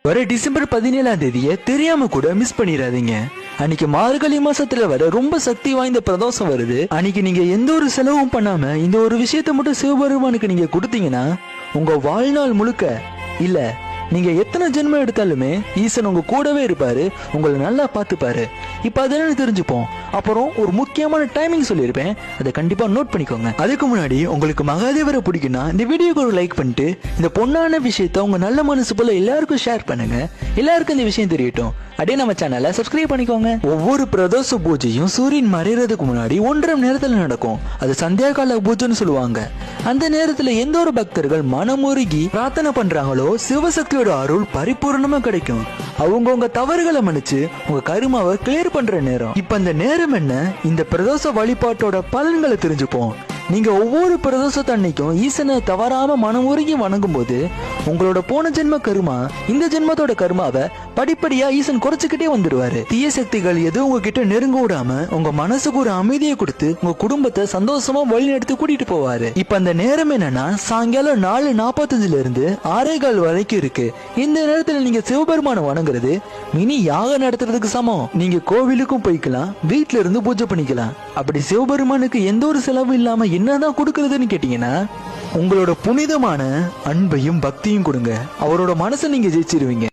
வர டிசம்பர் 17ஆம் தேதியை தெரியாம கூட மிஸ் பண்ணிடாதீங்க. அன்னைக்கு மார்கழி மாசத்துல வர ரொம்ப சக்தி வாய்ந்த பிரதோஷம் வருது. அன்னைக்கு நீங்க எந்த ஒரு செலவும் பண்ணாம இந்த ஒரு விஷயத்த மட்டும் சிவபெருமானுக்கு நீங்க கொடுத்தீங்கன்னா உங்க வாழ்நாள் முழுக்க இல்ல நீங்க எத்தனை ஜென்மம் எடுத்தாலுமே ஈசன் உங்க கூடவே இருப்பாரு, உங்களை நல்லா பார்த்துப்பாரு. இப்ப அதனால தெரிஞ்சுப்போம். அப்புறம் ஒரு முக்கியமான டைமிங் சொல்லியிருப்பேன், அதை கண்டிப்பா நோட் பண்ணிக்கோங்க. அதுக்கு முன்னாடி உங்களுக்கு மகாதேவரை பிடிக்குன்னா இந்த வீடியோக்கு ஒரு லைக் பண்ணிட்டு இந்த பொண்ணான விஷயத்த உங்க நல்ல மனசு போல எல்லாருக்கும் ஷேர் பண்ணுங்க. எல்லாருக்கும் இந்த விஷயம் தெரியட்டும். அப்படியே நம்ம சேனலை சப்ஸ்கிரைப் பண்ணிக்கோங்க. ஒவ்வொரு பிரதோஷ பூஜையும் சூரியன் மறைறதுக்கு முன்னாடி 1.5 மணி நேரத்துல நடக்கும். அது சந்தியா கால பூஜைன்னு சொல்லுவாங்க. அந்த நேரத்துல எந்த ஒரு பக்தர்கள் மனமுருகி பிரார்த்தனை பண்றாங்களோ சிவசக்தியோட அருள் பரிபூர்ணமா கிடைக்கும். அவங்க உங்க தவறுகளை மன்னிச்சு உங்க கருமாவை கிளியர் பண்ற நேரம். இப்ப அந்த நேரம் என்ன, இந்த பிரதோஷ வழிபாட்டோட பலன்களை தெரிஞ்சுப்போம். நீங்க ஒவ்வொரு பிரதோஷத்து அன்னைக்கும் ஈசனை தவறாம மனமுருகி வணங்கும் போது உங்களோட போன ஜென்ம கருமா இந்த ஜென்மத்தோட கருமாவை படிப்படியா ஈசன் குறைச்சுக்கிட்டே வந்துடுவாரு. தீய சக்திகள் எதுவும் உங்ககிட்ட நெருங்க விடாம உங்க மனசுக்கு ஒரு அமைதியை கொடுத்து உங்க குடும்பத்தை சந்தோஷமா வழிநடத்தி கூட்டிட்டு போவாரு. இப்ப அந்த நேரம் என்னன்னா சாயங்காலம் 4:45 இருந்து 6:15 வரைக்கும் இருக்கு. இந்த நேரத்துல நீங்க சிவபெருமான வணங்குறது மினி யாகம் நடத்துறதுக்கு சமம். நீங்க கோவிலுக்கும் போய்க்கலாம், வீட்டுல இருந்து பூஜை பண்ணிக்கலாம். அப்படி சிவபெருமானுக்கு எந்த ஒரு செலவும் இல்லாம என்னதான் கொடுக்கறதுன்னு கேட்டீங்கன்னா உங்களோட புனிதமான அன்பையும் பக்தியும் கொடுங்க. அவரோட மனசை நீங்க ஜெயிச்சிருவீங்க.